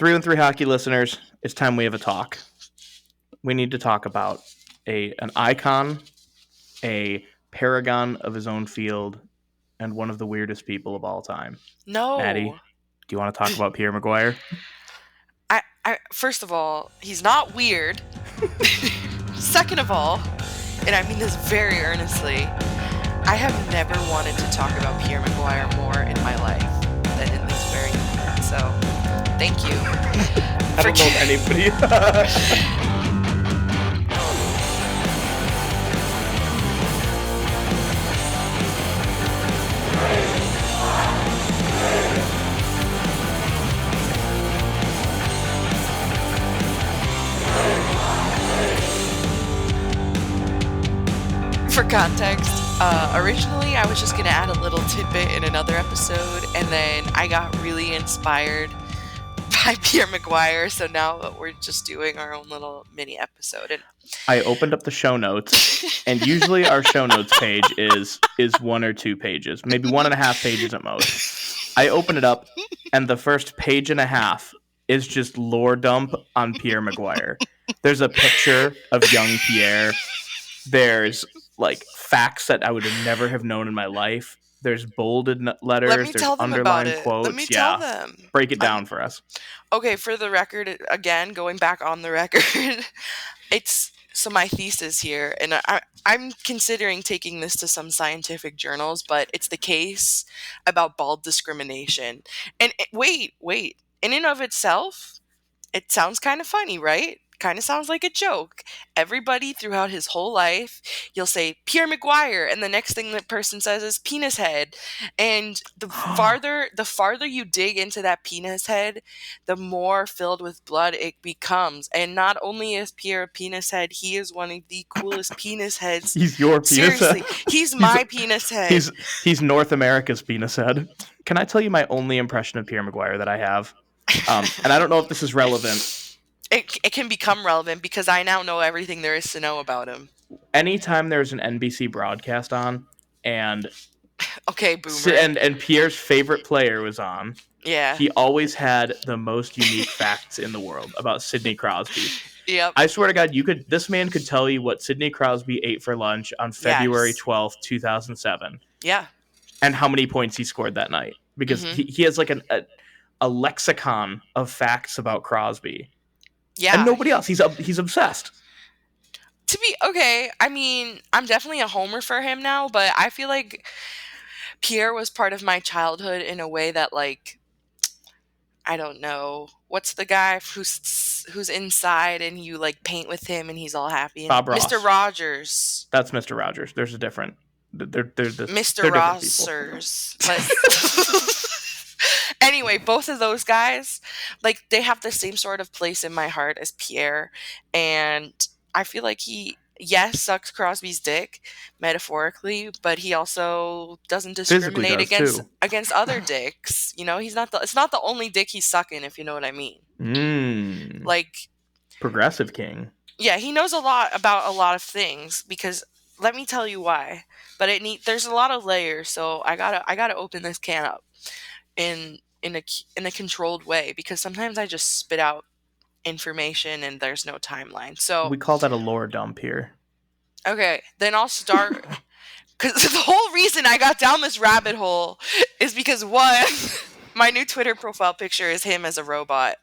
3-on-3 hockey listeners, it's time we have a talk. We need to talk about an icon, a paragon of his own field, and one of the weirdest people of all time. Maddie, No. do you want to talk about Pierre McGuire? First of all, he's not weird. Second of all, and I mean this very earnestly, I have never wanted to talk about Pierre McGuire more in my life than in this very moment. So, thank you. I don't know if anybody... For context, originally I was just going to add a little tidbit in another episode, and then I got really inspired by Pierre McGuire, so now we're just doing our own little mini episode. And I opened up the show notes, and usually our show notes page is 1 or 2 pages, maybe 1.5 pages at most. I open it up, and the first page and a half is just lore dump on Pierre McGuire. There's a picture of young Pierre. There's like facts that I would have never have known in my life. There's bolded letters. There's underlined quotes. Let me tell them. Break it down for us. Okay, for the record, again, going back on the record, so my thesis here, and I'm considering taking this to some scientific journals, but it's the case about bald discrimination. And wait, in and of itself, it sounds kind of funny, right? Kind of sounds like a joke. Everybody throughout his whole life, you'll say Pierre McGuire, and the next thing that person says is penis head. And the farther you dig into that penis head, the more filled with blood it becomes. And not only is Pierre a penis head, he is one of the coolest penis heads. He's your penis head. He's my penis head. He's North America's penis head. Can I tell you my only impression of Pierre McGuire that I have? And I don't know if this is relevant. It can become relevant because I now know everything there is to know about him. Anytime there's an NBC broadcast on, and okay, boomer, and Pierre's favorite player was on, yeah, he always had the most unique facts in the world about Sidney Crosby. Yep. I swear to God, this man could tell you what Sidney Crosby ate for lunch on February 12th, 2007. Yeah. And how many points he scored that night. Because he has like a lexicon of facts about Crosby. Yeah. And nobody else. He's obsessed. I mean, I'm definitely a homer for him now, but I feel like Pierre was part of my childhood in a way that, like, I don't know. What's the guy who's inside and you like paint with him and he's all happy? Bob Ross. Mr. Rogers. That's Mr. Rogers. There's a different. Mr. Rogers. Anyway, both of those guys, like, they have the same sort of place in my heart as Pierre, and I feel like he, yes, sucks Crosby's dick, metaphorically, but he also doesn't discriminate against other dicks. You know, it's not the only dick he's sucking, if you know what I mean. Like, progressive king. Yeah, he knows a lot about a lot of things, because let me tell you why. But there's a lot of layers, so I gotta open this can up in a controlled way, because sometimes I just spit out information and there's no timeline. So we call that a lore dump here. Okay, then I'll start, because the whole reason I got down this rabbit hole is because, one, my new Twitter profile picture is him as a robot.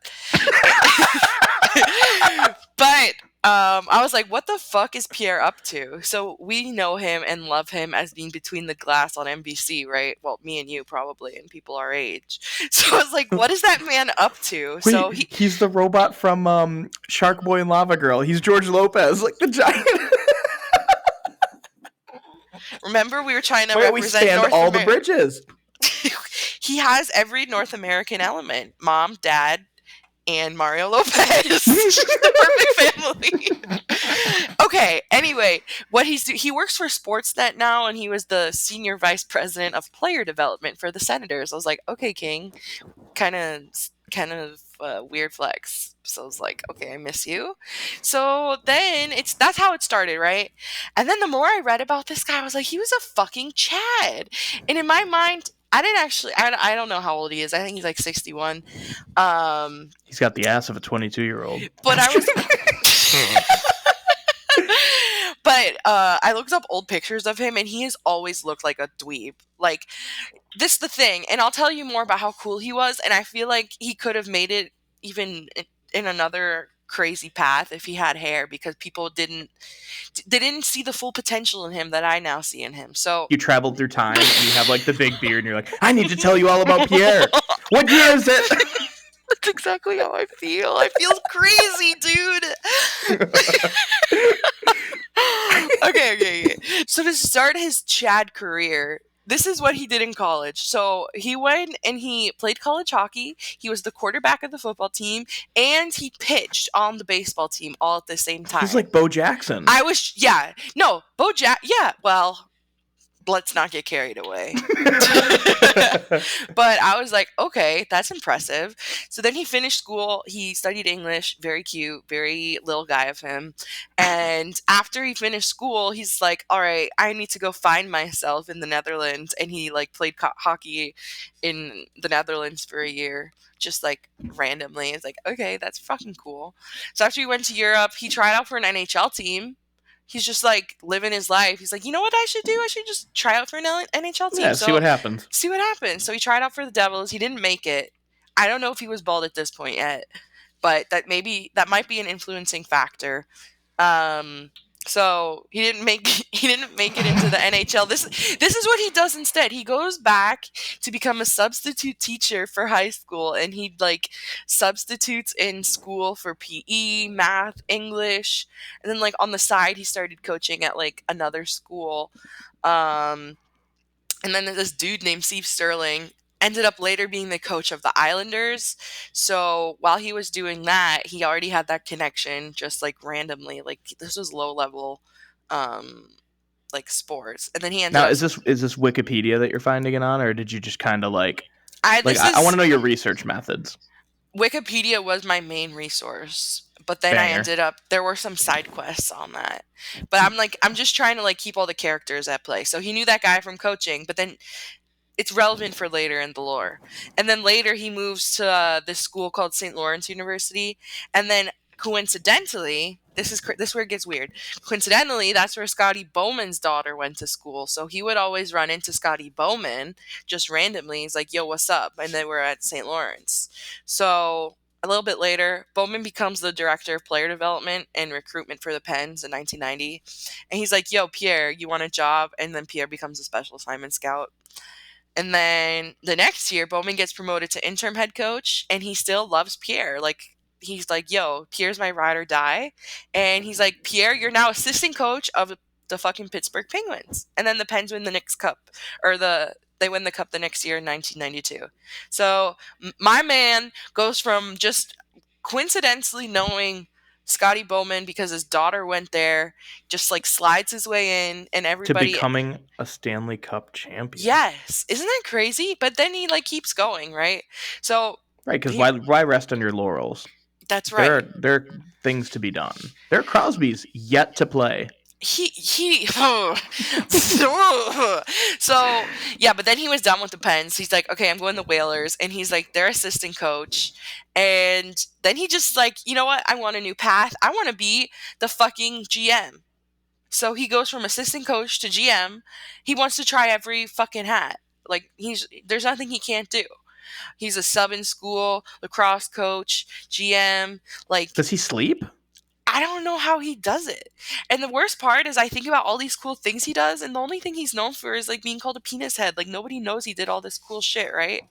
But I was like, what the fuck is Pierre up to? So we know him and love him as being Between the Glass on NBC, right? Well, me and you probably, and people our age. So I was like, what is that man up to? Wait, so he's the robot from Shark Boy and Lava Girl. He's George Lopez, like the giant. Remember, we were trying to represent we stand all the bridges. He has every North American element: mom, dad, and Mario Lopez. The perfect family. Okay, anyway, he works for Sportsnet now, and he was the senior vice president of player development for the Senators. I was like, okay, King, kind of weird flex. So I was like, okay, I miss you. So then that's how it started, right? And then the more I read about this guy, I was like, he was a fucking Chad. And in my mind, I didn't actually. I don't know how old he is. I think he's like 61. Um, He's got the ass of a 22-year-old. but I was. But I looked up old pictures of him, and he has always looked like a dweeb. Like, this is the thing, and I'll tell you more about how cool he was. And I feel like he could have made it even in another crazy path if he had hair, because people didn't see the full potential in him that I now see in him. So You traveled through time and you have like the big beard and you're like, I need to tell you all about Pierre. What year is it? that's exactly how I feel. I feel crazy, dude. Okay. So to start his Chad career, this is what he did in college. So he went and he played college hockey. He was the quarterback of the football team, and he pitched on the baseball team all at the same time. He's like Bo Jackson. Yeah, well, let's not get carried away. But I was like, okay, that's impressive. So then he finished school. He studied English. Very cute, very little guy of him. And after he finished school, he's like, all right, I need to go find myself in the Netherlands. And he like played hockey in the Netherlands for a year, just like randomly. It's like, okay, that's fucking cool. So after he went to Europe, he tried out for an NHL team. He's just like living his life. He's like, you know what I should do? I should just try out for an NHL team. Yeah, see what happens. See what happens. So he tried out for the Devils. He didn't make it. I don't know if he was bald at this point yet, but that might be an influencing factor. So he didn't make it into the NHL. This is what he does instead. He goes back to become a substitute teacher for high school, and he like substitutes in school for PE, math, English, and then like on the side he started coaching at like another school. And then this dude named Steve Sterling ended up later being the coach of the Islanders. So while he was doing that, he already had that connection just like randomly. Like this was low level like sports. And then he ended Now, up is this Wikipedia that you're finding it on, or did you just kind of like I want to know your research methods? Wikipedia was my main resource. But then Banger. there were some side quests on that. But I'm just trying to like keep all the characters at play. So he knew that guy from coaching, but then it's relevant for later in the lore. And then later he moves to this school called St. Lawrence University. And then coincidentally, this is where it gets weird. Coincidentally, that's where Scotty Bowman's daughter went to school. So he would always run into Scotty Bowman just randomly. He's like, yo, what's up? And then we're at St. Lawrence. So a little bit later, Bowman becomes the director of player development and recruitment for the Pens in 1990. And he's like, yo, Pierre, you want a job? And then Pierre becomes a special assignment scout. And then the next year, Bowman gets promoted to interim head coach, and he still loves Pierre. Like, he's like, yo, Pierre's my ride or die. And he's like, Pierre, you're now assistant coach of the fucking Pittsburgh Penguins. And then the Pens win the Knicks Cup, or they win the Cup the next year in 1992. So my man goes from just coincidentally knowing Scotty Bowman because his daughter went there, just like slides his way in, and everybody to becoming a Stanley Cup champion. Yes, isn't that crazy? But then he like keeps going, right? So right, because why rest on your laurels? That's right. There are things to be done. There are Crosby's yet to play. So yeah, but then he was done with the Pens. He's like, okay, I'm going to the Whalers, and he's like their assistant coach. And then he just like, you know what? I want a new path. I want to be the fucking GM. So he goes from assistant coach to GM. He wants to try every fucking hat. Like there's nothing he can't do. He's a sub in school, lacrosse coach, GM. Like, does he sleep? I don't know how he does it. And the worst part is I think about all these cool things he does, and the only thing he's known for is like being called a penis head. Like nobody knows he did all this cool shit, right?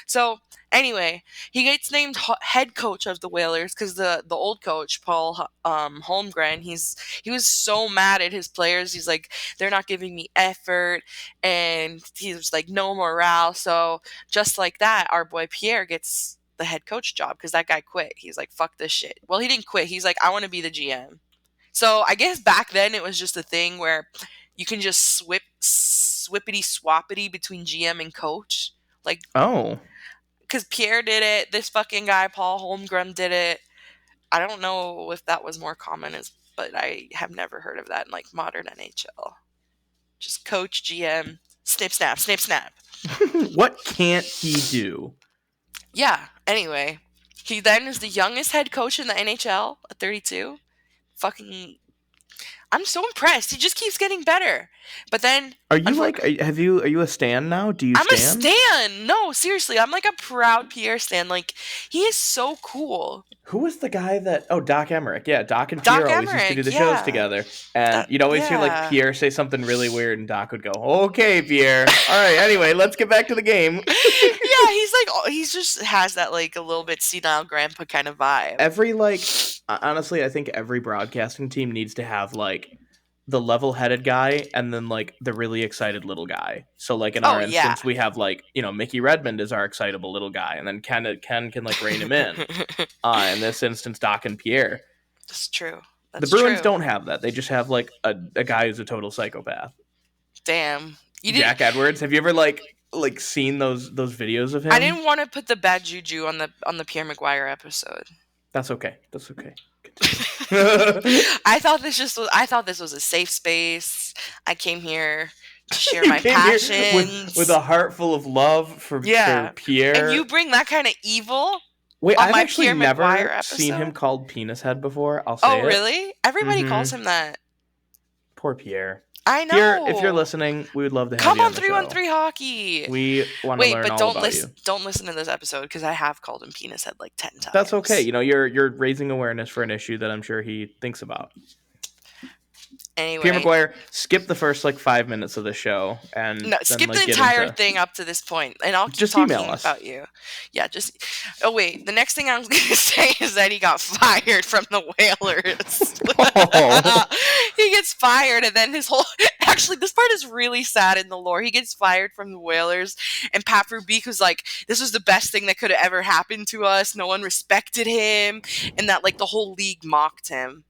So anyway, he gets named head coach of the Whalers because the old coach Paul Holmgren, he was so mad at his players. He's like, they're not giving me effort, and he was like, no morale. So just like that, our boy Pierre gets the head coach job because that guy quit. He's like, fuck this shit. Well, he didn't quit. He's like, I want to be the GM. So I guess back then it was just a thing where you can just swippity swappity between GM and coach. Like, oh, because Pierre did it. This fucking guy, Paul Holmgren, did it. I don't know if that was more common, but I have never heard of that in like modern NHL. Just coach, GM. Snip, snap, snip, snap. What can't he do? Yeah, anyway. He then is the youngest head coach in the NHL at 32. Fucking, I'm so impressed. He just keeps getting better. But then, Are you like? Are you a stan now? Do you I'm a stan? stan. No, seriously, I'm like a proud Pierre stan. Like, he is so cool. Who was the guy that? Oh, Doc Emmerich. Yeah, Doc and Doc Pierre always used to do Emmerich, the shows yeah. together, and you'd always hear like Pierre say something really weird, and Doc would go, "Okay, Pierre. All right. Anyway, let's get back to the game." Yeah, he's just has that like a little bit senile grandpa kind of vibe. Honestly, I think every broadcasting team needs to have like the level-headed guy and then like the really excited little guy. So like in our instance, we have like, Mickey Redmond is our excitable little guy, and then Ken can like rein him in. In this instance, Doc and Pierre. That's true. The Bruins don't have that. They just have like a guy who's a total psychopath. Damn. Jack Edwards. Have you ever like seen those videos of him? I didn't want to put the bad juju on the Pierre McGuire episode. That's okay. I thought this was a safe space. I came here to share my passion with a heart full of love for Pierre. And you bring that kind of evil. Wait, I've actually never seen him called Penis Head before. I'll say it. Oh, really? Everybody calls him that. Poor Pierre. I know. Pierre, if you're listening, we would love to have Come you on 313 Hockey. We want to learn all about you. Don't listen to this episode because I have called him Penis Head like 10 times. That's okay. You're raising awareness for an issue that I'm sure he thinks about. Anyway, Pierre McGuire, skip the first 5 minutes of the show and skip the entire thing up to this point, and I'll keep talking about you. Yeah, oh wait, the next thing I'm going to say is that he got fired from the Whalers. Oh. He gets fired, and then actually this part is really sad in the lore. He gets fired from the Whalers, and Pat Verbeek was like, "This was the best thing that could have ever happened to us. No one respected him," and that the whole league mocked him.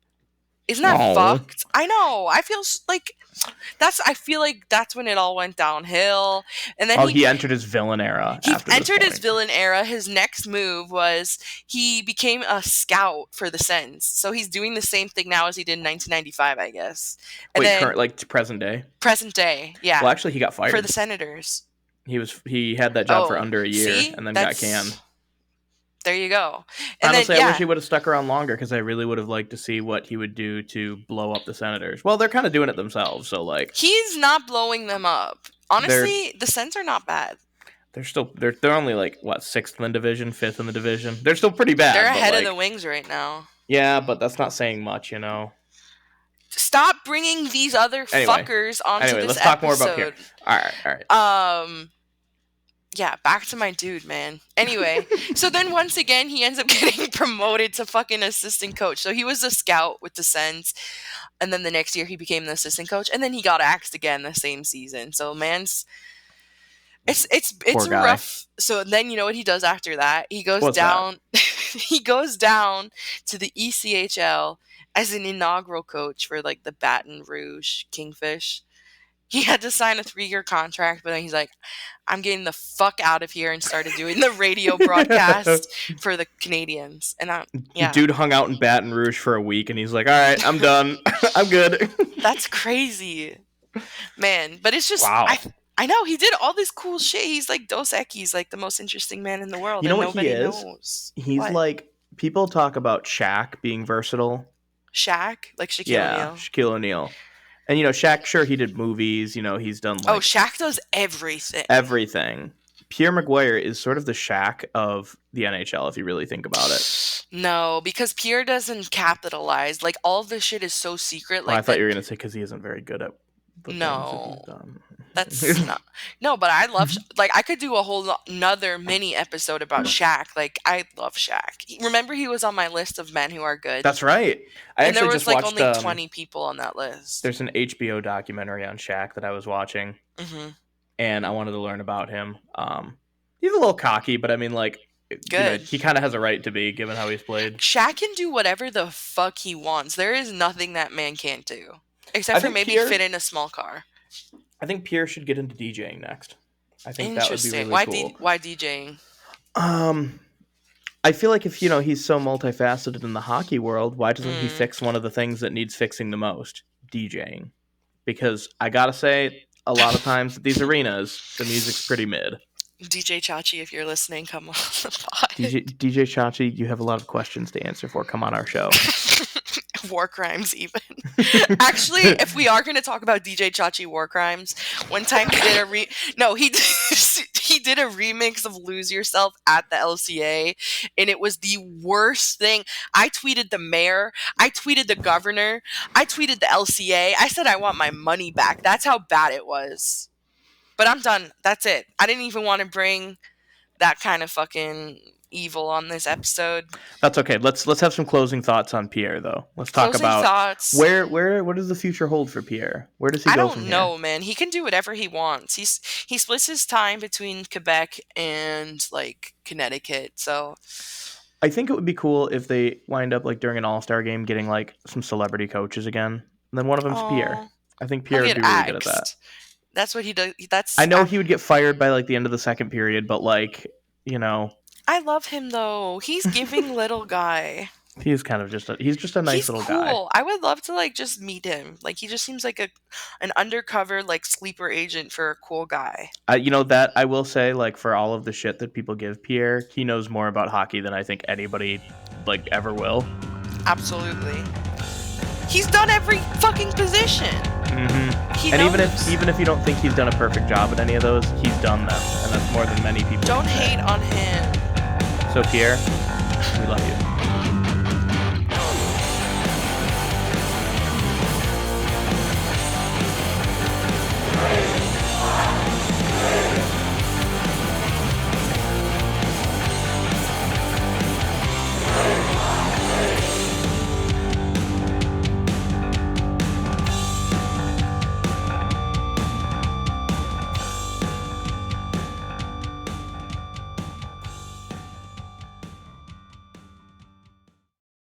Isn't that fucked? I know. I feel like that's when it all went downhill. And then he entered his villain era. His villain era. His next move was he became a scout for the Sens. So he's doing the same thing now as he did in 1995, I guess. And present day? Present day, yeah. Well, actually, he got fired. For the Senators. He had that job for under a year and then got canned. There you go. And honestly, I wish he would have stuck around longer because I really would have liked to see what he would do to blow up the Senators. Well, they're kind of doing it themselves, so he's not blowing them up. Honestly, the Sens are not bad. They're only sixth in the division, fifth in the division. They're still pretty bad. They're ahead of the Wings right now. Yeah, but that's not saying much, Stop bringing these other fuckers onto this episode. Let's talk more about Pierre. All right. Yeah, back to my dude, man. Anyway, so then once again, he ends up getting promoted to fucking assistant coach. So he was a scout with the Sens, and then the next year he became the assistant coach, and then he got axed again the same season. So it's rough. So then you know what he does after that? He goes down. He goes down to the ECHL as an inaugural coach for the Baton Rouge Kingfish. He had to sign a 3-year contract, but then he's like, I'm getting the fuck out of here, and started doing the radio broadcast for the Canadians. And Dude hung out in Baton Rouge for a week, and he's like, all right, I'm done. I'm good. That's crazy. Man, but it's just, wow. I know, he did all this cool shit. He's like Dos Equis, the most interesting man in the world. You know what he is? Knows. He's people talk about Shaq being versatile. Shaq? Like Shaquille O'Neal? Shaquille O'Neal. And, Shaq, sure, he did movies, he's done, Shaq does everything. Everything. Pierre McGuire is sort of the Shaq of the NHL, if you really think about it. No, because Pierre doesn't capitalize. All of this shit is so secret. I thought you were going to say because he isn't very good at the things that he's done. That's not... No, but I love... I could do a whole another mini episode about Shaq. I love Shaq. Remember, he was on my list of men who are good. That's right. And there was only 20 people on that list. There's an HBO documentary on Shaq that I was watching. Mm-hmm. And I wanted to learn about him. He's a little cocky, but I mean, good. He kind of has a right to be, given how he's played. Shaq can do whatever the fuck he wants. There is nothing that man can't do. Except for maybe fit in a small car. I think Pierre should get into DJing next. I think that would be really cool. Why DJing? I feel like if, he's so multifaceted in the hockey world, why doesn't he fix one of the things that needs fixing the most? DJing. Because I gotta say, a lot of times at these arenas, the music's pretty mid. DJ Chachi, if you're listening, come on the pod. DJ Chachi, you have a lot of questions to answer for. Come on our show. War crimes, even. Actually, if we are going to talk about DJ Chachi war crimes, one time he did he did a remix of "Lose Yourself" at the LCA, and it was the worst thing. I tweeted the mayor, I tweeted the governor, I tweeted the LCA. I said I want my money back. That's how bad it was. But I'm done. That's it. I didn't even want to bring that kind of fucking evil on this episode. That's okay. Let's have some closing thoughts on Pierre, though. Let's talk Closing about thoughts. What does the future hold for Pierre? Where does he go from here? I don't know, man. He can do whatever he wants. He splits his time between Quebec and like Connecticut. So I think it would be cool if they wind up like during an All-Star game getting like some celebrity coaches again. And then one of them's Pierre. I think Pierre would be really good at that. That's what he does. I know he would get fired by like the end of the second period, but like, you know. I love him though. He's giving little guy. He's kind of he's just a nice little guy. I would love to like just meet him. Like he just seems like an undercover like sleeper agent for a cool guy. You know that I will say, like, for all of the shit that people give Pierre, he knows more about hockey than I think anybody like ever will. Absolutely. He's done every fucking position. Mm-hmm. And even if you don't think he's done a perfect job at any of those, he's done them, and that's more than many people. Don't hate on him. So Pierre, we love you.